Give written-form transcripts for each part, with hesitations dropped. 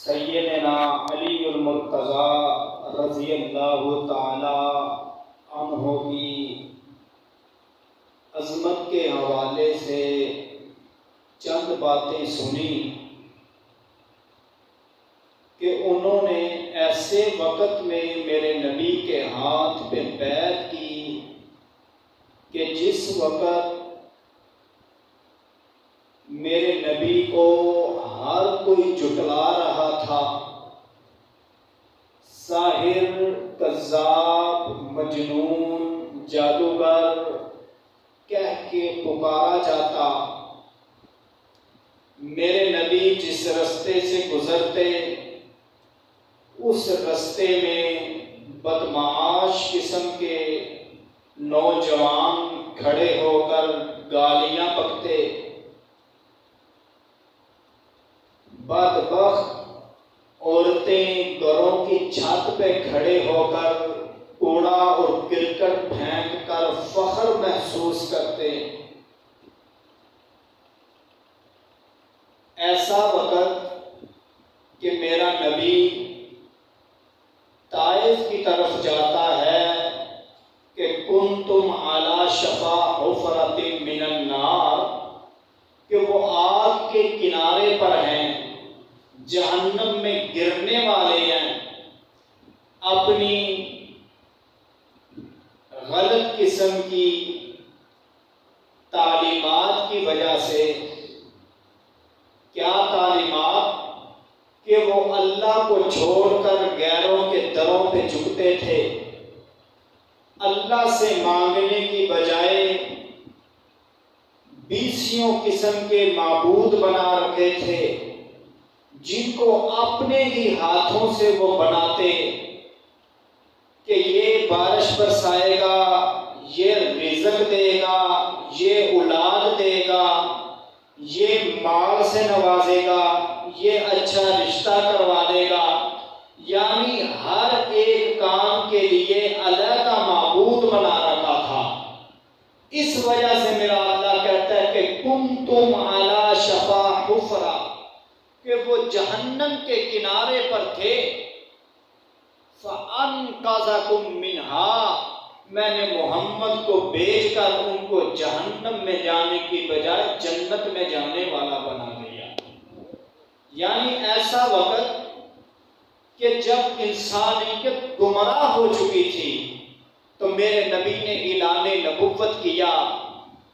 سیدنا علی المرتضی رضی اللہ تعالی عنہ کی عظمت کے حوالے سے چند باتیں سنی کہ انہوں نے ایسے وقت میں میرے نبی کے ہاتھ پہ بیعت کی کہ جس وقت میرے نبی کو ہر کوئی جھٹلا رہا تھا، ساحر، کذاب، مجنون، جادوگر کہہ کے پکارا جاتا، میرے نبی جس رستے سے گزرتے اس رستے میں بدمعاش قسم کے نوجوان کھڑے ہو کر گالیاں بکتے، بدبخت عورتیں گھروں کی چھت پہ کھڑے ہو کر کوڑا اور کرکٹ پھینک کر فخر محسوس کرتے۔ ایسا وقت کہ میرا نبی طائف کی طرف جاتا ہے کہ کنتم علی شفا حفرۃ من النار، کہ وہ آگ کے کنارے پر ہیں، جہنم میں گرنے والے ہیں، اپنی غلط قسم کی تعلیمات کی وجہ سے۔ کیا تعلیمات؟ کہ وہ اللہ کو چھوڑ کر غیروں کے دروں پہ جھکتے تھے، اللہ سے مانگنے کی بجائے بیسیوں قسم کے معبود بنا رکھے تھے، جن کو اپنے ہی ہاتھوں سے وہ بناتے کہ یہ بارش برسائے گا، یہ رزق دے گا، یہ اولاد دے گا، یہ مال سے نوازے گا، یہ اچھا رشتہ کروا دے گا، یعنی ہر ایک کام کے لیے علیحدہ معبود بنا رکھا تھا۔ اس وجہ سے میرا اللہ کہتا ہے کہ کنتم علی شفا حفرہ، کہ وہ جہنم کے کنارے پر تھے، فَأَنْقَذَكُم مِّنْهَا، میں نے محمد کو بھیج کر ان کو جہنم میں جانے کی بجائے جنت میں جانے والا بنا دیا۔ یعنی ایسا وقت کہ جب انسانیت گمراہ ہو چکی تھی تو میرے نبی نے اعلان نبوت کیا،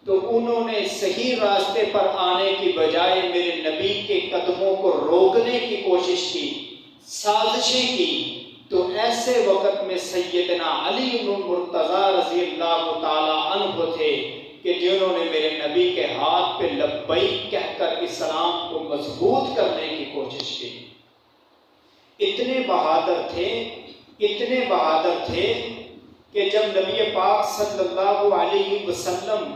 تو انہوں نے صحیح راستے پر آنے کی بجائے میرے نبی کے قدموں کو روکنے کی کوشش کی، سازشیں کی۔ تو ایسے وقت میں سیدنا علی المرتضی رضی اللہ تعالی عنہ تھے کہ جنہوں نے میرے نبی کے ہاتھ پہ لبیک کہہ کر اسلام کو مضبوط کرنے کی کوشش کی۔ اتنے بہادر تھے، اتنے بہادر تھے کہ جب نبی پاک صلی اللہ علیہ وسلم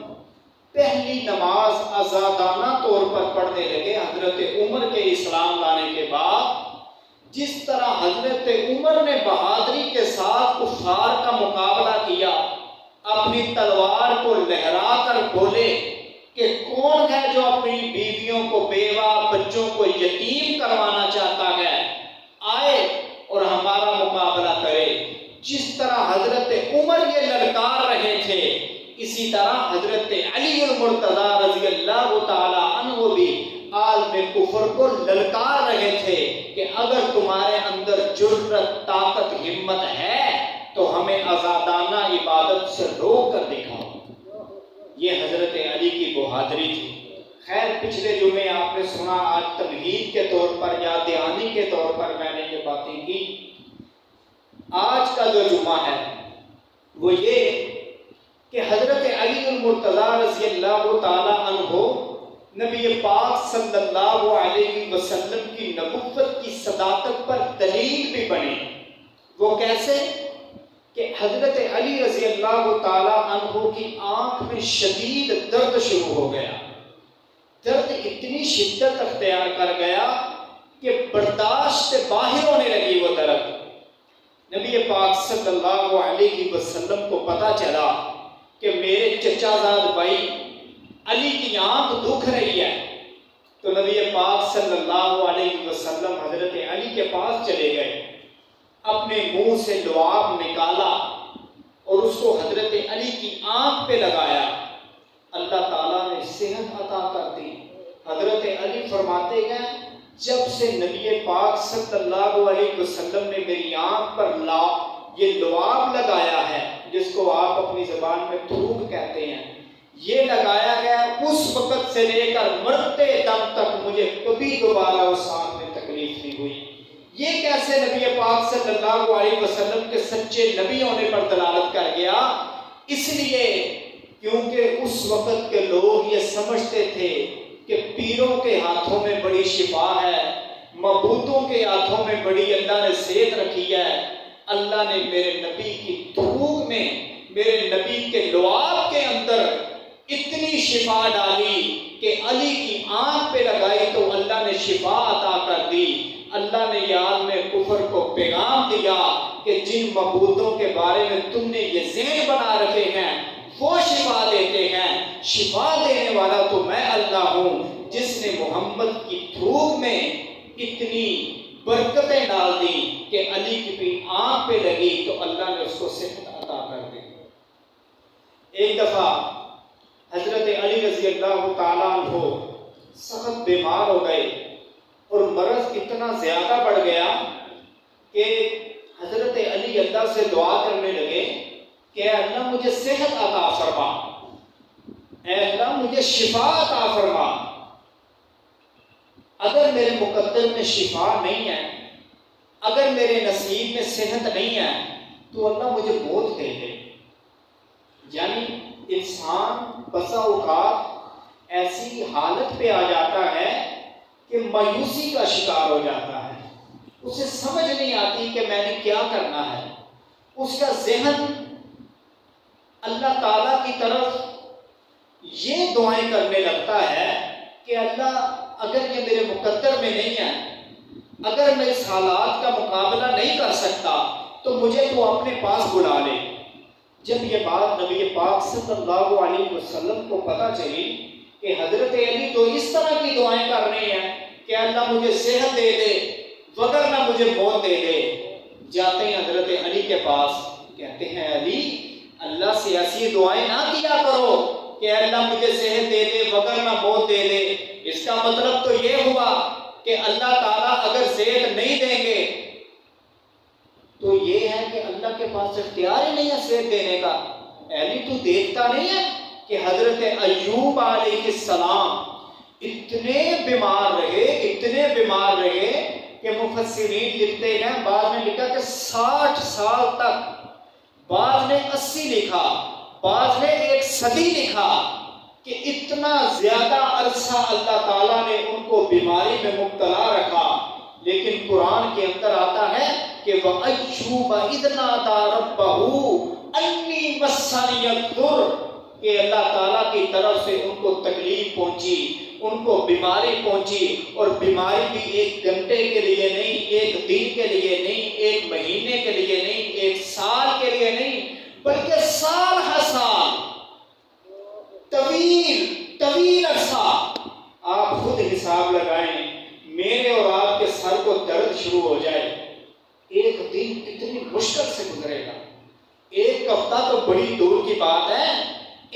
پہلی نماز آزادانہ طور پر پڑھنے لگے حضرت عمر کے اسلام لانے کے بعد، جس طرح حضرت عمر نے بہادری کے ساتھ کفار کا مقابلہ کیا، اپنی تلوار کو لہرا کر بولے کہ کون ہے جو اپنی بیویوں کو، بیوہ بچوں کو یتیم کروانا چاہتا ہے، آئے اور ہمارا مقابلہ کرے۔ جس طرح حضرت عمر یہ للکار رہے تھے، اسی طرح حضرت علی المرتضی رضی اللہ تعالی عنہ بھی عالم کفر کو للکار رہے تھے کہ اگر تمہارے اندر جرأت، طاقت، ہمت ہے تو ہمیں آزادانہ عبادت سے روک کر دکھاؤ۔ یہ حضرت علی کی بہادری تھی۔ خیر پچھلے جمعے آپ نے سنا، آج تمہید کے طور پر یا دہانی کے طور پر میں نے یہ باتیں کی۔ آج کا جو جمعہ ہے وہ یہ کہ حضرت علی المرتضی رضی اللہ تعالی عنہ نبی پاک صلی اللہ علیہ وسلم کی نبوت کی صداقت پر دلیل بھی بنے۔ وہ کیسے؟ کہ حضرت علی رضی اللہ تعالی عنہ کی آنکھ میں شدید درد شروع ہو گیا۔ درد اتنی شدت اختیار کر گیا کہ برداشت سے باہر ہونے لگی وہ درد۔ نبی پاک صلی اللہ علیہ وسلم کو پتہ چلا کہ میرے چچا زاد بھائی علی کی آنکھ دکھ رہی ہے، تو نبی پاک صلی اللہ علیہ وسلم حضرت علی کے پاس چلے گئے، اپنے منہ سے لعاب نکالا اور اس کو حضرت علی کی آنکھ پہ لگایا، اللہ تعالیٰ نے صحت عطا کر دی۔ حضرت علی فرماتے ہیں جب سے نبی پاک صلی اللہ علیہ وسلم نے میری آنکھ پر یہ لعاب لگایا ہے، جس کو آپ اپنی زبان میں تھوک کہتے ہیں، یہ لگایا گیا، اس وقت سے لے کر مرتے دم تک مجھے کبھی دوبارہ اس آنکھ میں تکلیف نہیں ہوئی۔ یہ کیسے نبی پاک صلی اللہ علیہ وسلم کے سچے نبی ہونے پر دلالت کر گیا؟ اس لیے کیونکہ اس وقت کے لوگ یہ سمجھتے تھے کہ پیروں کے ہاتھوں میں بڑی شفا ہے، معبودوں کے ہاتھوں میں بڑی اللہ نے صحت رکھی ہے۔ اللہ نے میرے نبی کی تھوک میں، میرے نبی کے لعاب کے اندر اتنی شفا ڈالی کہ علی کی آنکھ پہ لگائی تو اللہ نے شفا عطا کر دی۔ اللہ نے یہ عالم کفر کو پیغام دیا کہ جن معبودوں کے بارے میں تم نے یہ ذہن بنا رکھے ہیں وہ شفا دیتے ہیں، شفا دینے والا تو میں اللہ ہوں، جس نے محمد کی تھوک میں اتنی برکتیں ڈال دی کہ علی کی بھی آنکھ پہ لگی تو اللہ نے اس کو صحت عطا کر دی۔ ایک دفعہ حضرت علی رضی اللہ تعالیٰ عنہ سخت بیمار ہو گئے اور مرض اتنا زیادہ بڑھ گیا کہ حضرت علی اللہ سے دعا کرنے لگے کہ اے اللہ مجھے صحت عطا فرما، اے اللہ مجھے شفا عطا فرما، اگر میرے مقدر میں شفا نہیں ہے، اگر میرے نصیب میں صحت نہیں ہے تو اللہ مجھے موت دے دے۔ یعنی انسان بسا اوقات ایسی حالت پہ آ جاتا ہے کہ مایوسی کا شکار ہو جاتا ہے، اسے سمجھ نہیں آتی کہ میں نے کیا کرنا ہے، اس کا ذہن اللہ تعالیٰ کی طرف یہ دعائیں کرنے لگتا ہے کہ اللہ اگر یہ میرے مقدر میں نہیں ہے، اگر میں اس حالات کا مقابلہ نہیں کر سکتا تو مجھے تو اپنے پاس بلا لے۔ جب یہ بات نبی پاک صلی اللہ علیہ وسلم کو پتہ چلی کہ حضرت علی تو اس طرح کی دعائیں کر رہے ہیں کہ اللہ مجھے صحت دے دے وگرنہ مجھے موت دے دے، جاتے ہیں حضرت علی کے پاس، کہتے ہیں علی اللہ سے ایسی دعائیں نہ کیا کرو کہ اللہ مجھے صحت دے دے وگرنہ موت دے دے۔ اس کا مطلب تو یہ ہوا کہ اللہ تعالیٰ اگر صحت نہیں دیں گے تو یہ ہے کہ اللہ کے پاس اختیار ہی نہیں ہے صحت دینے کا۔ علی تو دیکھتا نہیں ہے کہ حضرت ایوب علیہ السلام اتنے بیمار رہے کہ مفسرین لکھتے ہیں، بعد میں لکھا کہ 60 سال تک، بعض نے 80 لکھا، بعض نے 1 صدی لکھا کہ اتنا زیادہ عرصہ اللہ تعالیٰ نے ان کو بیماری میں مبتلا رکھا۔ لیکن قرآن کے اندر آتا ہے کہ وَأَيُّوبَ إِذْ نَادَىٰ رَبَّهُ أَنِّي مَسَّنِيَ الضُّرُّ، کہ اللہ تعالیٰ کی طرف سے ان کو تکلیف پہنچی، ان کو بیماری پہنچی، اور بیماری بھی 1 گھنٹے کے لیے نہیں، 1 دن کے لیے نہیں، 1 مہینے کے لیے نہیں، 1 سال کے لیے نہیں، بلکہ سال ہر سال، طویل عرصہ۔ آپ خود حساب لگائیں، میرے اور آپ کے سر کو درد شروع ہو جائے، 1 دن کتنی مشکل سے گزرے گا، 1 ہفتہ تو بڑی دور کی بات ہے،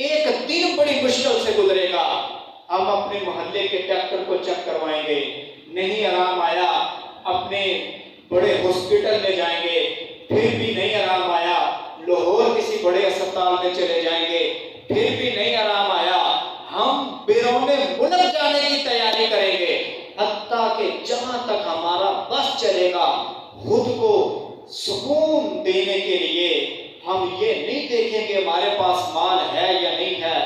1 دن بڑی مشکل سے گزرے گا۔ ہم اپنے محلے کے ڈاکٹر کو چیک کروائیں گے، نہیں آرام آیا اپنے بڑے ہاسپٹل میں جائیں گے، پھر بھی نہیں آرام آیا لاہور کسی بڑے اسپتال میں چلے جائیں گے، پھر بھی نہیں آرام آیا ہم بیرون ملک جانے کی تیاری کریں گے، حتیٰ کہ جہاں تک ہمارا بس چلے گا خود کو سکون دینے کے لیے ہم یہ نہیں دیکھیں گے ہمارے پاس مال ہے یا نہیں ہے،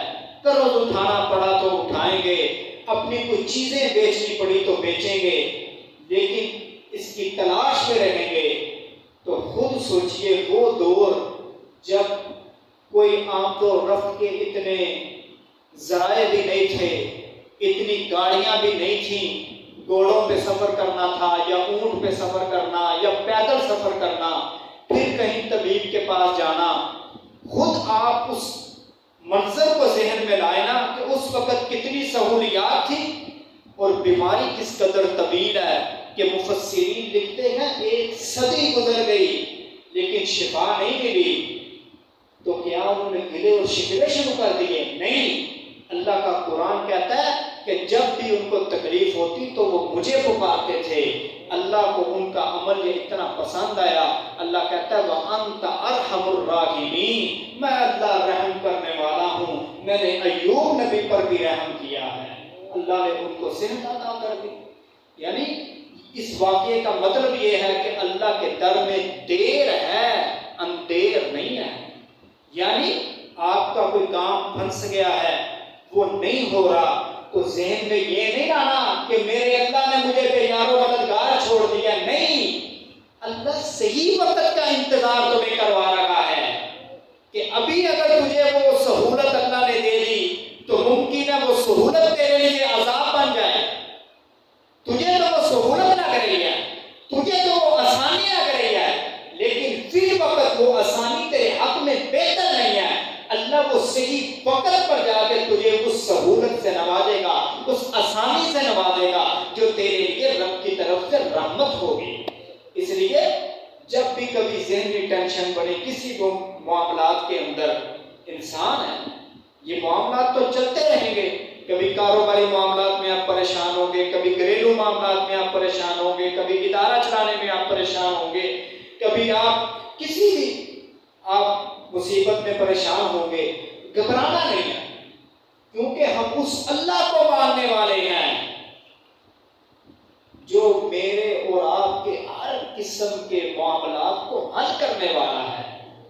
قرض اٹھانا پڑا تو اٹھائیں گے، اپنی کوئی چیزیں بیچنی پڑی تو بیچیں گے، لیکن اس کی تلاش میں رہیں گے۔ تو خود سوچئے وہ دور جب کوئی آمد و رفت کے اتنے ذرائع بھی نہیں تھے، اتنی گاڑیاں بھی نہیں تھیں، گھوڑوں پہ سفر کرنا تھا یا اونٹ پہ سفر کرنا یا پیدل سفر کرنا، پھر کہیں طبیب کے پاس جانا۔ خود آپ اس منظر کو ذہن میں لائے نا کہ اس وقت کتنی سہولیات تھی، اور بیماری کس قدر طویل ہے کہ مفسرین لکھتے ہیں 1 صدی گزر گئی لیکن شفا نہیں ملی، تو کیا انہوں نے گلے اور شکوے شروع کر دیے؟ نہیں، اللہ کا قرآن کہتا ہے کہ جب بھی ان کو تکلیف ہوتی تو وہ مجھے پکارتے تھے، اللہ کو ان کا عمل یہ اتنا پسند آیا، اللہ کہتا ہے وَأَنْتَ أَرْحَمُ الرَّاحِمِينَ، میں اللہ رحم کرنے والا ہوں، میں نے ایوب نبی پر بھی رحم کیا ہے، اللہ نے ان کو صحت عطا کر دی۔ یعنی اس واقعے کا مطلب یہ ہے کہ اللہ کے در میں دیر ہے، اندیر نہیں ہے۔ یعنی آپ کا کوئی کام پھنس گیا ہے، وہ نہیں ہو رہا، تو ذہن میں یہ نہیں آنا کہ میرے اللہ نے مجھے بے یار و مددگار چھوڑ دیا، نہیں، اللہ صحیح وقت کا انتظار تمہیں کروا رہا ہے کہ ابھی اگر تجھے وہ سہولت اللہ نے دے دی تو ممکن ہے وہ سہولت تیرے لیے عذاب بن جائے۔ تجھے تو وہ سہولت لگ رہی ہے، تجھے تو وہ آسانی لگ رہی ہے، لیکن فی وقت وہ آسانی تیرے حق میں بہتر نہیں ہے۔ اللہ وہ صحیح وقت پر جا کے تجھے اس سہولت سے نوازے گا، اس آسانی سے نوازے گا جو تیرے لیے رب کی طرف سے رحمت ہوگی۔ اس لیے جب بھی کبھی ذہنی ٹینشن بڑے کسی کو معاملات کے اندر، انسان ہے، یہ معاملات تو چلتے رہیں گے، کبھی کاروباری معاملات میں آپ پریشان ہوں گے، کبھی گھریلو معاملات میں آپ پریشان ہوں گے، کبھی ادارہ چلانے میں آپ پریشان ہوں گے، کبھی آپ کسی بھی آپ مصیبت میں پریشان ہوں گے، گھبرانا نہیں ہے، کیونکہ ہم اس اللہ کو ماننے والے ہیں جو میرے اور آپ کے ہر قسم کے معاملات کو حل کرنے والا ہے۔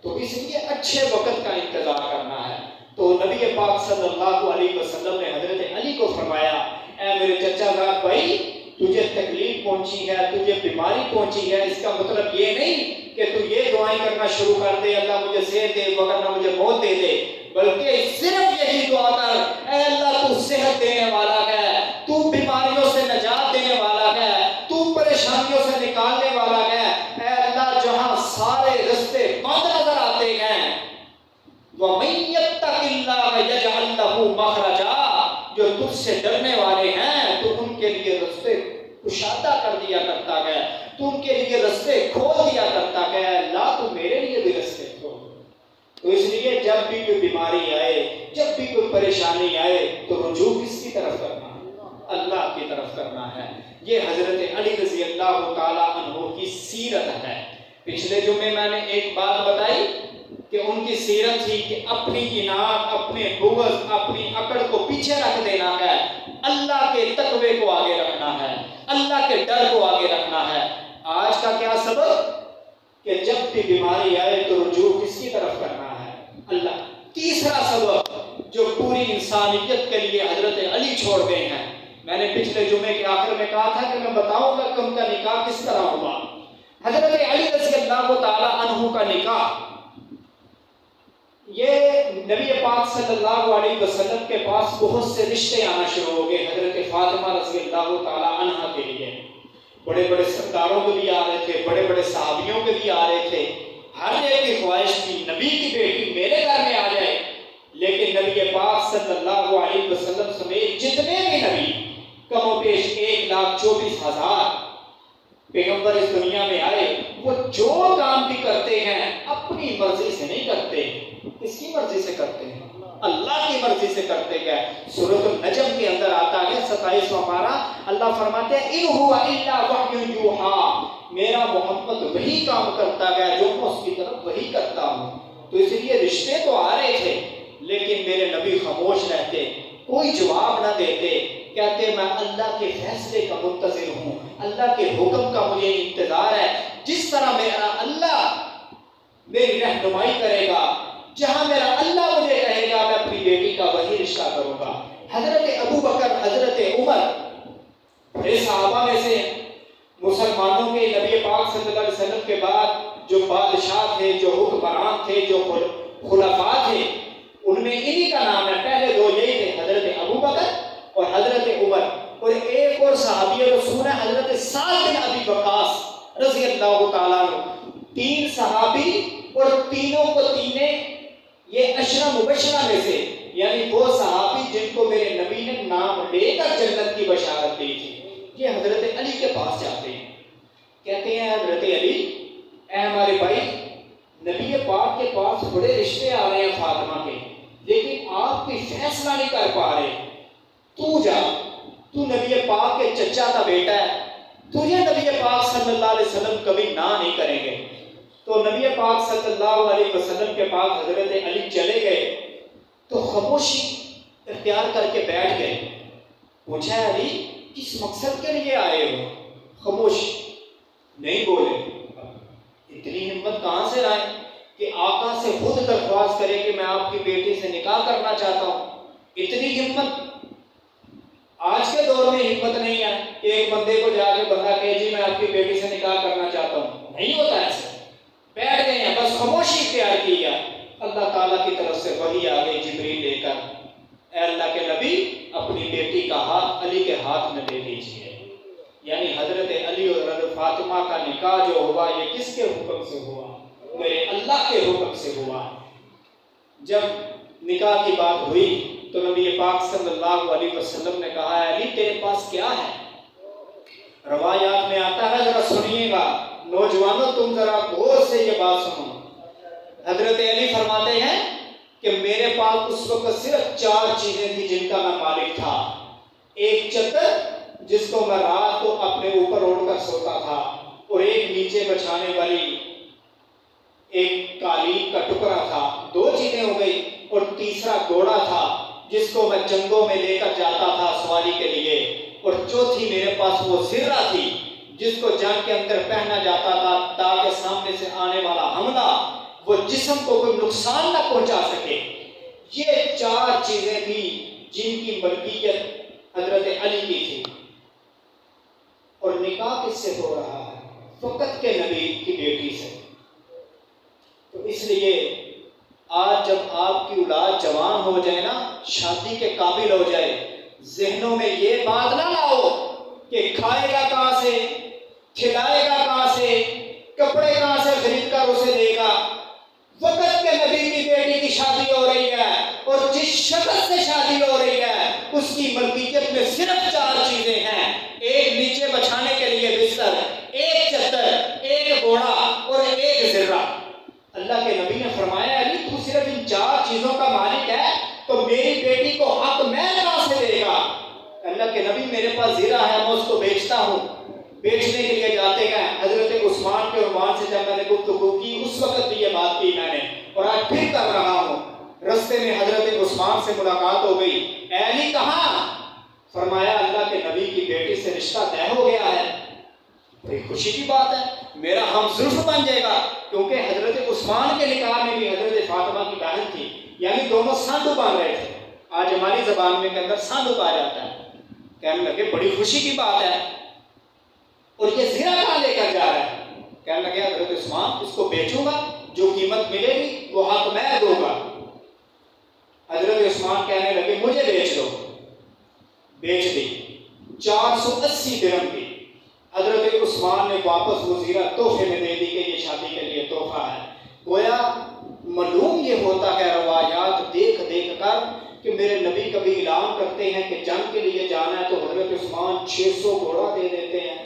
تو اس لیے اچھے وقت کا انتظار کرنا ہے۔ تو نبی پاک صلی اللہ علیہ وسلم نے حضرت علی کو فرمایا، اے میرے چچا زاد بھائی، تجھے تکلیف پہنچی ہے، تجھے بیماری پہنچی ہے، اس کا مطلب یہ نہیں کہ تو یہ دعائیں کرنا شروع کر دے اللہ مجھے صحت دے وگرنہ مجھے موت دے دے، بلکہ صرف یہی دعا کر، اے اللہ تو صحت دینے والا ہے، تو بیماریوں سے نجات دینے والا ہے، تو پریشانیوں سے نکالنے والا ہے، اے اللہ جہاں سارے رستے بند نظر آتے ہیں، وَمَن يَتَّقِ اللَّهَ يَجْعَل لَّهُ مَخْرَجًا، جو تجھ سے ڈرنے والے ہیں تو ان کے لیے رستے کشادہ کر دیا کرتا ہے، تو ان کے لیے رستے کھول دیا کرتا ہے، اللہ تو میرے لیے بھی رستے کھول۔ تو اس لیے جب بھی کوئی بیماری آئے، جب بھی کوئی پریشانی آئے تو رجوع کس کی طرف کرنا ہے؟ اللہ کی طرف کرنا ہے۔ یہ حضرت علی رضی اللہ تعالیٰ عنہ کی سیرت ہے۔ پچھلے جمعے میں نے ایک بات بتائی کہ ان کی سیرت تھی کہ اپنی اناد، اپنے بغض، اپنی اکڑ کو پیچھے رکھ دینا ہے، اللہ کے تقوی کو آگے رکھنا ہے، اللہ کے ڈر کو آگے رکھنا ہے۔ آج کا کیا سبب کہ جب بھی بیماری آئے تو رجوع کس کی طرف کرنا ہے؟ اللہ۔ تیسرا سبب جو پوری انسانیت کے لیے حضرت علی چھوڑ گئے ہیں، میں نے پچھلے جمعے کے آخر میں کہا تھا کہ میں بتاؤں گا کہ ان کا نکاح کس طرح ہوا۔ حضرت علی رضی اللہ تعالی عنہ کا نکاح، یہ نبی پاک صلی اللہ علیہ وسلم کے پاس بہت سے رشتے آنا شروع ہو گئے حضرت فاطمہ رضی اللہ تعالی عنہ کے لیے۔ بڑے بڑے سرداروں کے بھی آ رہے تھے، بڑے بڑے صحابیوں کے بھی آ رہے تھے، ہر ایک کی خواہش تھی نبی کی بیٹی میرے گھر میں آ جائے، لیکن نبی پاک صلی اللہ علیہ وسلم سمیت جتنے بھی نبی، کم و بیش 1,24,000 پیغمبر اس دنیا میں آئے، وہ جو کام بھی کرتے ہیں اپنی مرضی سے نہیں کرتے، کس کی مرضی سے کرتے ہیں؟ اللہ کی مرضی سے کرتے گئے۔ سورۃ النجم کے اندر آتا ہے 27واں پارہ، اللہ فرماتے ہیں ان هو الا وحی یوحی، میرا محمد وہی کام کرتا گیا جو میں اس کی طرف وہی کرتا ہوں۔ تو اس لیے رشتے تو آ رہے تھے لیکن میرے نبی خاموش رہتے، کوئی جواب نہ دیتے، کہتے میں اللہ کے فیصلے کا منتظر ہوں، اللہ کے حکم کا مجھے انتظار ہے، جس طرح میرا اللہ میری رہنمائی کرے گا، جہاں میرا اللہ مجھے کہے گا میں اپنی بیٹی کا وہی رشتہ کروں گا۔ حضرت ابو بکر، حضرت عمر بڑے صحابہ میں سے، مسلمانوں کے نبی پاک صلی اللہ علیہ وسلم کے بعد جو بادشاہ تھے، جو حکمران تھے، جو خلفاء تھے، ان میں انہی کا نام ہے، پہلے دو یہی تھے، حضرت ابو بکر اور حضرت عمر، اور ایک اور صحابی رسول ہے حضرت سعد بن ابی وقاص رضی اللہ تعالیٰ عنہ۔ 3 صحابی اور تینوں کو تینے یہ عشرہ مبشرہ میں سے یعنی وہ صحابی جن کو میرے نبی نے نام لے کر جنت کی بشارت دی تھی، یہ حضرت علی کے پاس جاتے ہیں، کہتے ہیں حضرت علی اے ہمارے بھائی، نبی پاک کے پاس بڑے رشتے آ رہے ہیں فاطمہ کے، لیکن آپ کوئی فیصلہ نہیں کر پا رہے، تو جا، تو نبی پاک کے چچا کا بیٹا ہے، تجھے نبی پاک صلی اللہ علیہ وسلم کبھی نہ نہیں کریں گے۔ تو نبی پاک صلی اللہ علیہ وسلم کے پاس حضرت علی چلے گئے تو خاموشی اختیار کر کے بیٹھ گئے۔ پوچھا علی کس مقصد کے لیے آئے ہو؟ خاموش، نہیں بولے۔ اتنی ہمت کہاں سے لائے کہ آقا سے خود درخواست کرے کہ میں آپ کی بیٹی سے نکاح کرنا چاہتا ہوں؟ اتنی ہمت آج کے دور میں ہمت نہیں ہے، ایک بندے کو جا کے بندہ کہے جی میں آپ کی بیٹی سے نکاح کرنا چاہتا ہوں، نہیں ہوتا ایسے۔ بیٹھ گئے ہیں، بس خاموشی اختیار کی ہے۔ اللہ تعالیٰ کی طرف سے وحی آ گئی جبریل لے کر، اے اللہ کے نبی اپنی بیٹی کا ہاتھ علی کے ہاتھ میں دے دیجیے۔ یعنی حضرت علی اور حضرت فاطمہ کا نکاح جو ہوا یہ کس کے حکم سے ہوا؟ میرے اللہ کے حکم سے ہوا۔ جب نکاح کی بات ہوئی تو نبی پاک صلی اللہ علیہ وسلم نے کہا ہے علی تیرے پاس کیا ہے؟ روایات میں آتا ہے، ذرا سنیے گا نوجوانوں، تم ذرا غور سے یہ بات سنو۔ حضرت علی فرماتے ہیں کہ میرے پاس اس وقت صرف 4 چیزیں تھیں جن کا میں مالک تھا۔ ایک چادر جس کو میں رات کو اپنے اوپر اوڑھ کر سوتا تھا، اور ایک نیچے بچھانے والی ایک قالین کا ٹکڑا تھا، 2 چیزیں ہو گئی، اور تیسرا گھوڑا تھا جس کو میں جنگوں میں لے کر جاتا تھا سواری کے لیے، اور چوتھی میرے پاس وہ زرہ تھی جس کو جنگ کے اندر پہنا جاتا تھا تاکہ سامنے سے آنے والا حملہ وہ جسم کو کوئی نقصان نہ پہنچا سکے۔ یہ 4 چیزیں تھیں جن کی ملکیت حضرت علی کی تھی۔ اور نکاح کس سے ہو رہا ہے؟ فقط کے نبی کی بیٹی سے۔ تو اس لیے آج جب آپ کی اولاد جوان ہو جائے نا، شادی کے قابل ہو جائے، ذہنوں میں یہ بات نہ لاؤ کہ کھائے گا کہاں سے، کھلائے گا کہاں سے، کپڑے کہاں سے خرید کر اسے دے گا۔ وقت کے نبی کی بیٹی کی شادی ہو رہی ہے، اور جس شخص سے شادی ہو رہی ہے اس کی ملکیت میں صرف 4 چیزیں ہیں، ایک نیچے بچھانے کے لیے بستر، ایک چادر، ایک گھوڑا اور ایک زرہ۔ اللہ کے نبی نے فرمایا علی تو صرف ان 4 چیزوں کا مالک ہے تو میری بیٹی کو حق میں کہاں سے دے گا؟ اللہ کے نبی میرے پاس زرہ ہے، میں اس کو بیچتا ہوں۔ بیچنے کے لیے جاتے گئے، حضرت عثمان کے عنوان سے جب میں نے گفتگو کی اس وقت بھی یہ بات کی میں نے، اور آج پھر کر رہا ہوں۔ رستے میں حضرت عثمان سے ملاقات ہو گئی، اے علی کہاں؟ فرمایا اللہ کے نبی کی بیٹی سے رشتہ طے ہو گیا ہے۔ بڑی خوشی کی بات ہے، میرا ہم ظرف بن جائے گا، کیونکہ حضرت عثمان کے نکاح میں بھی حضرت فاطمہ کی بہن تھی، یعنی دونوں سانڈو بن رہے تھے۔ آج ہماری زبان میں کے اندر سانڈو کہا جاتا ہے۔ کہنے لگے بڑی خوشی کی بات ہے، اور یہ زرہ کہاں لے کر جا رہا ہے؟ کہنے لگے حضرت عثمان اس کو بیچوں گا، جو قیمت ملے گی وہ حق میں دوں گا۔ حضرت عثمان کہنے لگے مجھے بیچ دو۔ بیچ دی، 480 درہم کی۔ حضرت عثمان نے واپس وہ زرہ تحفے میں دے دی کہ یہ شادی کے لیے تحفہ ہے۔ گویا معلوم یہ ہوتا ہے روایات دیکھ دیکھ کر کہ میرے نبی کبھی اعلان کرتے ہیں کہ جنگ کے لیے جانا ہے تو حضرت عثمان 600 گھوڑا دے دیتے ہیں۔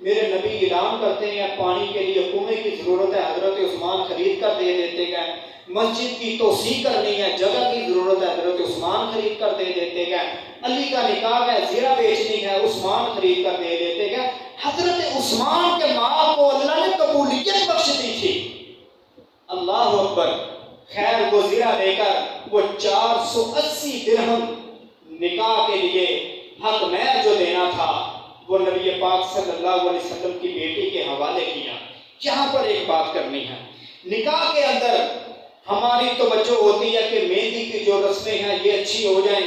میرے نبی اعلان کرتے ہیں پانی کے لیے کنویں کی ضرورت ہے، حضرت عثمان خرید کر دے دیتے گئے۔ مسجد کی توسیع کرنی ہے، جگہ کی ضرورت ہے، حضرت عثمان خرید کر دے دیتے گئے۔ علی کا نکاح ہے، زرہ بیچنی ہے، عثمان خرید کر دے دیتے گئے۔ حضرت عثمان کے ماں کو اللہ نے قبولیت بخش دی تھی۔ اللہ اکبر۔ خیر وہ زرہ لے کر وہ 480 درہم نکاح کے لیے حق مہر جو دینا تھا وہ نبی پاک صلی اللہ علیہ وسلم کی بیٹی کے حوالے کیا۔ یہاں پر ایک بات کرنی ہے، نکاح کے اندر ہماری توجہ ہوتی ہے کہ مہندی کی جو رسمیں ہیں یہ اچھی ہو جائیں،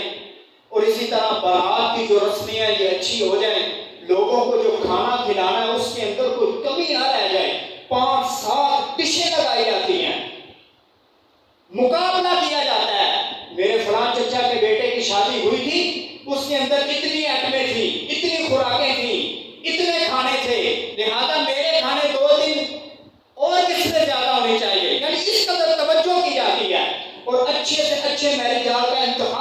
اور اسی طرح بارات کی جو رسمیں ہیں یہ اچھی ہو جائیں، لوگوں کو جو کھانا کھلانا ہے اس کے اندر کوئی کمی نہ رہ جائے۔ 5-7 ڈشیں لگائی جاتی ہیں، مقابلہ کیا جاتا ہے۔ میرے فلاں چچا کے بیٹے کی شادی ہوئی تھی، اس کے اندر اتنی آئٹمیں تھیں، اتنی خوراکیں تھیں، اتنے کھانے تھے، لہذا میرے کھانے 2 دن اور کس سے زیادہ ہونی چاہیے، یعنی اس قدر توجہ کی جاتی ہے، اور اچھے سے اچھے میرے جال کا انتخاب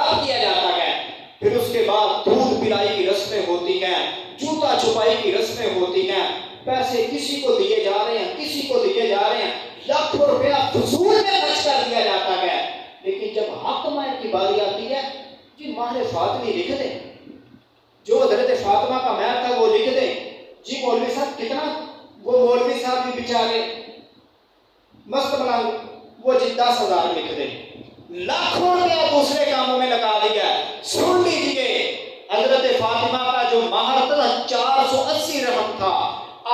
رسمیں ہوتی ہیں، پیسے کسی کو دیے جا رہے ہیں، کسی کو دیے جا رہے ہیں، لاکھوں روپیہ فضول میں خرچ کر دیا جاتا ہے. لیکن جب حق مہر کی باری آتی ہے، جی مہر فاطمی لکھ دیں، جو حضرت فاطمہ کا مہر تھا وہ لکھ دیں. جی مولوی صاحب کتنا، وہ مولوی صاحب بھی بیچارے مست ملنگ، وہ جی 10,000 لکھ دیں، لاکھوں روپیہ دوسرے کاموں میں لگا دیا. سن لیجیے حضرت فاطمہ کا جو مہر تھا 480 درہم تھا.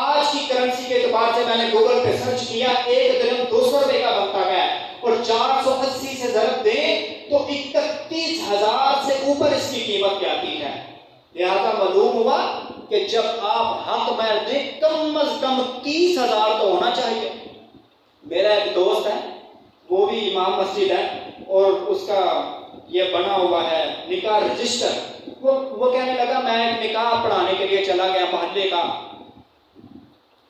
آج کی کرنسی کے اعتبار سے میں نے گوگل پہ سرچ کیا، 1 درہم 200 روپے کا بنتا ہے، اور 480 سے ضرب دیں تو 31,000 سے اوپر اس کی قیمت جاتی ہے. لہذا معلوم ہوا کہ جب آپ حق مہر دیں کم از کم 30,000 تو ہونا چاہیے. میرا ایک دوست ہے، وہ بھی امام مسجد ہے، اور اس کا یہ بنا ہوا ہے نکاح رجسٹر. وہ کہنے لگا میں ایک نکاح پڑھانے کے لیے چلا گیا، محلے کا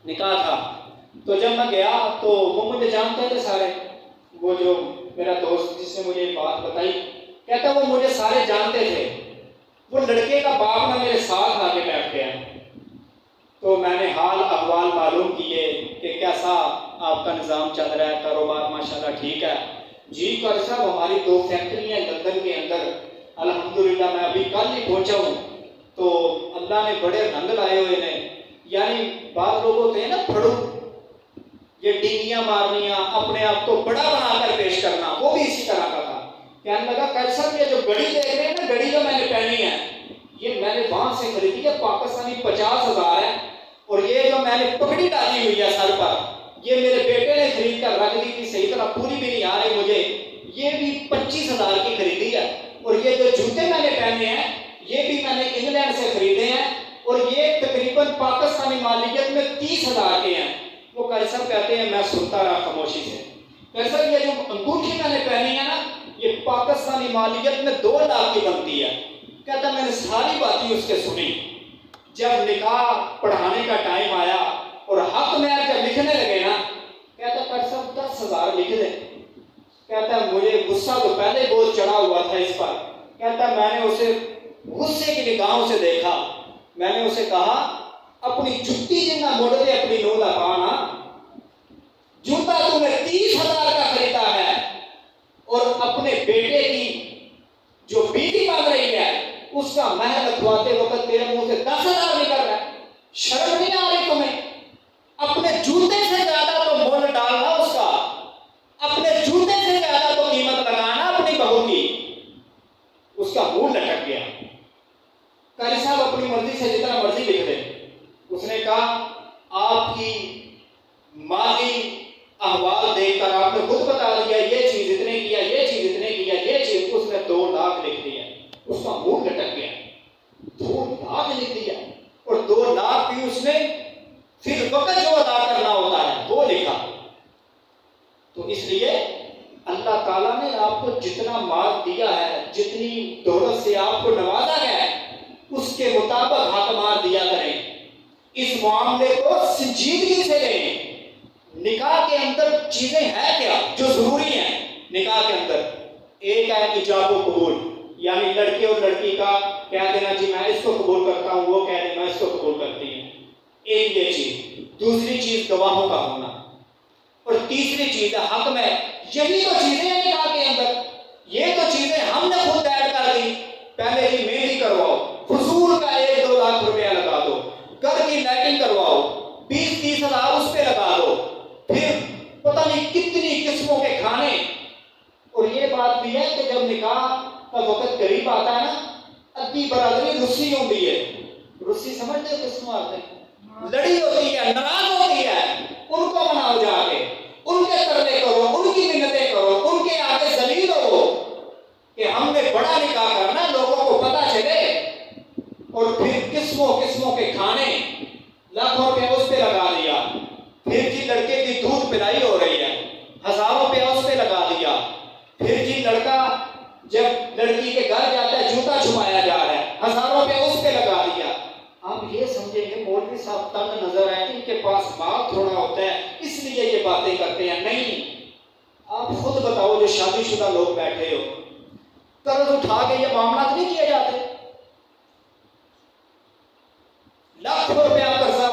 نکاح تھا. تو جب میں گیا تو وہ مجھے جانتے تھے سارے، وہ جو میرا دوست جس نے مجھے بات بتائی کہتا وہ مجھے سارے جانتے تھے. وہ لڑکے کا باپ نہ میرے ساتھ آ کے بیٹھ گیا. تو میں نے حال احوال معلوم کیے کہ کیسا آپ کا نظام چل رہا ہے، کاروبار ماشاءاللہ ٹھیک ہے. جی قاری صاحب ہماری 2 فیکٹریاں ہیں لندن کے اندر، الحمدللہ میں ابھی کل ہی پہنچا ہوں. تو اللہ نے بڑے رنگ لائے ہوئے ہیں. یعنی بعض لوگ ہوتے ہیں نا پھڑو، یہ ڈینگیاں مارنیاں، اپنے آپ کو بڑا بنا کر پیش کرنا، وہ بھی اسی طرح کا تھا. کہنے لگا قاری صاحب یہ جو گھڑی دیکھ رہے ہیں نا، گھڑی جو میں نے پہنی ہے یہ میں نے وہاں سے خریدی ہے، پاکستانی 50,000 ہے. اور یہ جو میں نے پگڑی ڈالی ہوئی ہے سر پر، یہ میرے بیٹے نے خرید کر رکھ دی تھی، صحیح طرح پوری بھی نہیں آ رہی مجھے، یہ بھی 25,000 کی خریدی ہے. اور یہ جو جوتے میں نے پہنے ہیں یہ بھی میں نے انگلینڈ سے خریدے ہیں، اور یہ تقریباً پاکستانی مالیت میں 30,000 کے ہیں. وہ قاری صاحب کہتے ہیں میں سنتا رہا خاموشی سے. قاری صاحب یہ جو انگوٹھی میں نے پہنی ہے نا یہ پاکستانی مالیت میں 2 لاکھ کی بنتی ہے. کہتا میں نے ساری باتیں اس کے سنی. جب نکاح پڑھانے کا ٹائم آیا اور حق مہر جب لکھنے لگے نا، کہتا قاری صاحب 10,000 لکھ دیں. کہتا مجھے غصہ تو پہلے بہت چڑھا ہوا تھا اس پر. کہتا میں نے اسے غصے کی نگاہوں سے دیکھا، میں نے اسے کہا اپنی جتی جنہ موڑ دے اپنی نو لگانا، جوتا تو نے 30,000 کا خریدا ہے اور اپنے بیٹے کی جو بیوی مانگ رہی ہے اس کا مہر لکھواتے وقت تیرے منہ سے 10,000 نکل رہا ہے. شرم نہیں آ رہی تمہیں؟ اپنے جوتے سے زیادہ تو مول ڈالنا اس کا، اپنے جوتے سے زیادہ تو قیمت لگانا اپنی بہو کی. اس کا منہ لٹک گیا. قاری صاحب اپنی مرضی سے جتنا مرضی لکھ دیں. اس نے کہا آپ کی مالی احوال دیکھ کر آپ نے خود بتا دیا یہ چیز اتنے کیا، یہ چیز اتنے کیا، یہ چیز. اس نے 2 لاکھ لکھ دیا. اس کا منہ لٹک گیا. 2 لاکھ لکھ دیا، اور 2 لاکھ بھی اس نے پھر وقت جو ادا کرنا ہوتا ہے وہ لکھا. تو اس لیے اللہ تعالیٰ نے آپ کو جتنا مال دیا ہے، جتنی دولت سے آپ کو نوازا ہے، اس کے مطابق حق مال دیا کریں. اس معاملے کو سنجیدگی سے لیں. نکاح کے اندر چیزیں ہیں کیا جو ضروری ہیں؟ نکاح کے اندر ایک ہے ایجاب و قبول، یعنی لڑکے اور لڑکی کا کہہ دینا جی میں اس کو قبول کرتا ہوں، وہ کہہ دے میں اس کو قبول کرتی ہوں. ایک یہ چیز. دوسری چیز گواہوں کا ہونا، اور تیسری چیز ہے حق میں. یہی تو چیزیں ہیں نکاح کے اندر. یہ تو چیزیں ہم نے خود ایڈ کر دی. پہلے ہی مہندی کرواؤ، فضول کا 1-2 لاکھ روپیہ لگا دو. گھر کی لائٹنگ کرواؤ، 20-30 ہزار اس پہ لگا دو. پھر پتہ نہیں کتنی قسموں کے کھانے. اور یہ بات بھی ہے کہ جب نکاح کا وقت قریب آتا ہے نا، ادھی برادری رسی ہوتی ہے. رسی سمجھتے ہو کس کو آتے ہیں؟ لڑی ہوتی ہے، ناراض ہوتی ہے. ان کو مناؤ جا کے، ان کے ترلے کرو، ان کی منتیں کرو، ان کے آگے ذلیل ہو کہ ہم نے بڑا نکاح کرنا، لوگوں کو پتہ چلے. اور پھر قسموں کے کھانے، لاکھوں روپے اس پہ لگا دیا. پھر جی لڑکے کی دودھ پلائی ہو رہی ہے، ہزاروں روپے اس پہ لگا دیا. پھر جی لڑکا جب لڑکی کے گھر جاتا ہے جوتا چھپایا جا رہا ہے، ہزاروں روپے اس پہ لگا دیا. آپ یہ سمجھیں گے مولوی صاحب تنگ نظر آئے، ان کے پاس مال تھوڑا ہوتا ہے اس لیے یہ باتیں کرتے ہیں. نہیں، آپ خود بتاؤ جو شادی شدہ لوگ بیٹھے ہو، قرض اٹھا کے یہ معاملات نہیں کیے جاتے؟ لاکھوں روپیہ قرضہ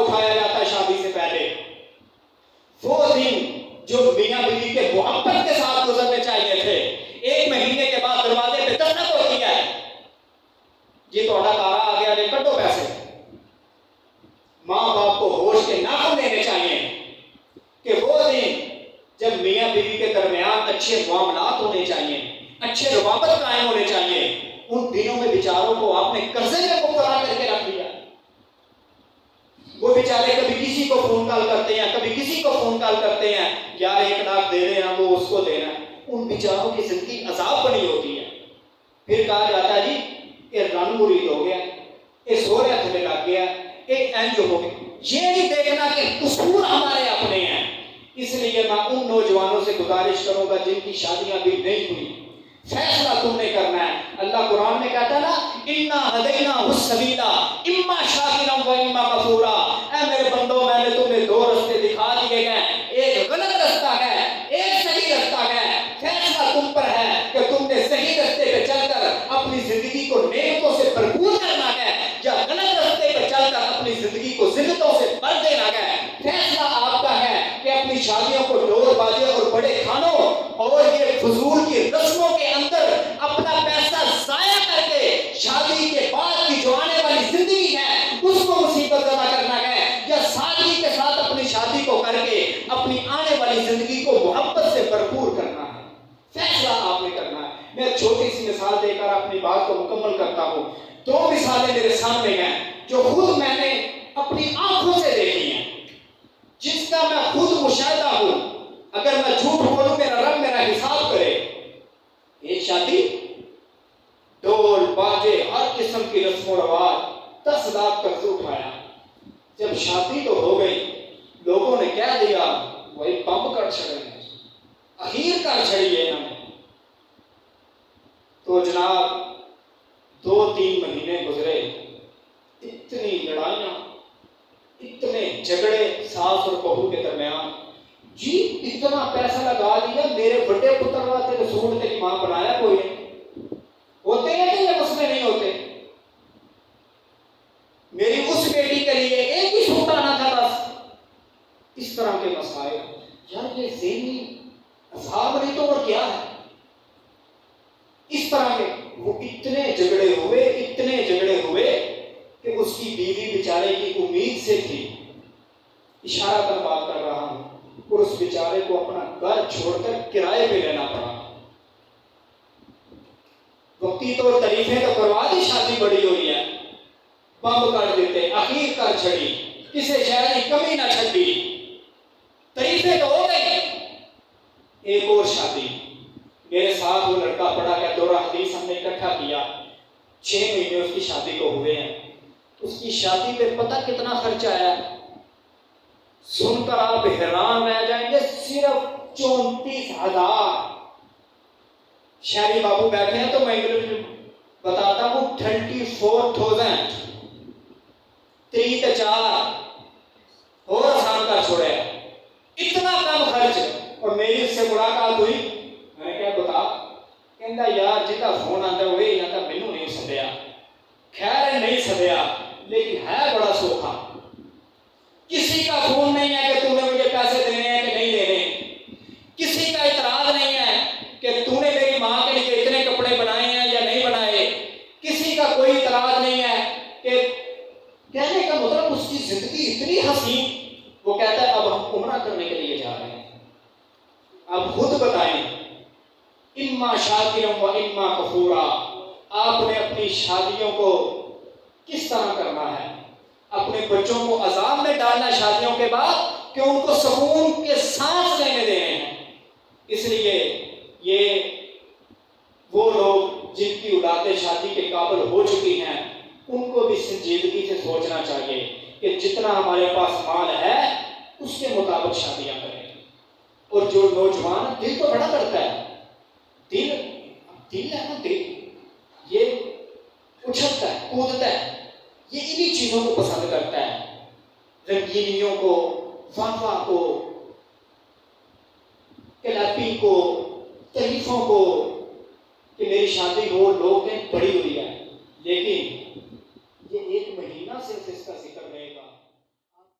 ماں باپ کو ہوش کے ناخن لینے چاہیے کہ وہ دن جب میاں بیوی کے درمیان اچھے معاملات ہونے چاہیے، اچھے روابط قائم ہونے چاہیے، ان دنوں میں بیچاروں کو آپ نے قرضے میں مبتلا کر کے رکھ دیا۔ وہ بیچارے کبھی کسی کو فون کال کرتے ہیں، کبھی کسی کو فون کال کرتے ہیں، یار 1 لاکھ دے دینا، وہ اس کو دینا۔ ان بیچاروں کی زندگی عذاب بنی ہوتی ہے۔ پھر کہا جاتا ہے جی یہ رن مرید ہو گیا، یہ سوریا تھلے لگ گیا، یہ انج ہو گیا۔ یہ نہیں دیکھنا کہ قصور ہمارے اپنے ہیں۔ اس لیے میں ان نوجوانوں سے گزارش کروں گا جن کی شادیاں بھی نہیں ہوئی، فیصلہ تم نے کرنا ہے۔ اللہ قرآن میں کہتا ہے نا، اِنَّا هَدَيْنَاهُ السَّبِيلَ إِمَّا شَاكِرًا وَإِمَّا كَفُورًا۔ اے میرے بندو، میں نے تمہیں 2 رستے دکھا دیے گئے، ایک غلط رستہ ہے، ایک صحیح رستہ ہے۔ فیصلہ تم پر ہے کہ تم نے صحیح رستے پہ چل کر اپنی زندگی کو نعمتوں سے بھرپور کرنا ہے، یا غلط رستے پہ چل کر اپنی زندگی کو ذلتوں سے بھر دینا ہے۔ فیصلہ آپ کا ہے کہ اپنی شادیوں کو ڈور باجے اور بڑے کھانوں اور یہ فضول کی رسموں کے اندر اپنا پیسہ ضائع کر کے شادی کے بعد کی جو آنے والی زندگی ہے اس کو مصیبت زدہ کرنا ہے، یا سادگی کے ساتھ اپنی شادی کو کر کے اپنی آنے والی زندگی کو محبت سے بھرپور کرنا ہے۔ فیصلہ آپ نے کرنا ہے۔ میں ایک چھوٹی سی مثال دے کر اپنی بات کو مکمل کرتا ہوں۔ 2 مثالیں میرے سامنے ہیں جو خود میں نے اپنی آنکھوں سے دیکھی ہیں، جس کا میں خود مشاہدہ ہوں۔ اگر میں جھوٹ بولوں میرا رب میرا حساب کرے۔ ایک شادی، ڈول باجے ہر قسم کی رسم و رواج، 10 لاکھ قرض اٹھایا۔ جب شادی تو ہو گئی، لوگوں نے کہہ دیا وہی پمپ کر چھڑے ہیں، اخیر کر چھڑی ہے انہوں نے۔ تو جناب 2-3 مہینے گزرے، اتنی لڑائیاں، اتنے جھگڑے ساس اور بہو کے درمیان۔ جی اتنا پیسہ لگا دیا، میرے بڑے پتر واتے تو سوٹ تیری ماں بنایا کوئی نہیں، ہوتے ہیں کہ یہ مسئلے نہیں ہوتے؟ میری اس بیٹی کے لیے ایک ہی سوٹ آنا تھا بس۔ اس طرح کے مسائل، یار یہ ذہنی عذاب نہیں تو اور کیا ہے؟ اس طرح کے وہ اتنے جھگڑے ہوئے کہ اس کی بیوی بیچارے کی امید سے تھی، اشارہ کر بات کر رہا ہوں، اور اس بیچارے کو اپنا گھر چھوڑ کر کرائے پہ لینا پڑا۔ وقتی طور طریقے تو کروا دی، شادی بڑی ہو رہی ہے، بم کر دیتے، اخیر کر چھڑی، کسی شہر کی کمی نہ چھڑی، طریقے تو ہو گئی۔ ایک اور شادی، میرے ساتھ وہ لڑکا پڑھا گیا، 2 حدیث ہم نے اکٹھا کیا، 6 مہینے اس کی شادی کو ہوئے ہیں۔ اس کی شادی پہ پتہ کتنا خرچ آیا؟ سن کر آپ حیران رہ جائیں گے، صرف 34,000۔ شہری بابو بیٹھے ہیں تو میں انگلش میں بتاتا ہوں، 34,000، 3 تے 4 اور آسان کر چھوڑے، اتنا کم خرچ۔ اور میری اس سے ملاقات ہوئی، میں نے کہا بتا، کہندا یار جہاں فون آتا ہے وہی آتا، مینوں نہیں سدیا۔ خیر نہیں سدیا، لیکن ہے بڑا سوکھا، کسی کا فون نہیں ہے کہ تو نے مجھے پیسے دینے ہیں کہ نہیں دینے، کسی کا اعتراض نہیں ہے کہ تو نے میری ماں کے لیے اتنے کپڑے بنائے ہیں یا نہیں بنائے، کسی کا کوئی اعتراض نہیں ہے کہ کہنے کا مطلب اس کی زندگی اتنی حسین۔ وہ کہتا ہے اب ہم عمرہ کرنے کے لیے جا رہے ہیں، اب خود بتائیں، اما شاکرا و اما کفورا، آپ نے اپنی شادیوں کو کس طرح کرنا ہے؟ اپنے بچوں کو عذاب میں ڈالنا شادیوں کے بعد کہ ان کو سکون کے سانس لینے دینے ہیں۔ اس لیے یہ وہ لوگ جن کی اولادیں شادی کے قابل ہو چکی ہیں، ان کو بھی سنجیدگی سے سوچنا چاہیے کہ جتنا ہمارے پاس مال ہے اس کے مطابق شادیاں کریں۔ اور جو نوجوان، دل تو بڑا کرتا ہے، دل ہے نا، دل یہ اچھلتا ہے، کودتا ہے، یہ انہی چیزوں کو پسند کرتا ہے، رنگینیوں کو، واہ کو، کلیپنگ کو، تعریفوں کو، کہ میری شادی ہو، لوگ ہیں بڑی ہوئی ہے، لیکن یہ 1 مہینہ صرف اس کا ذکر رہے گا۔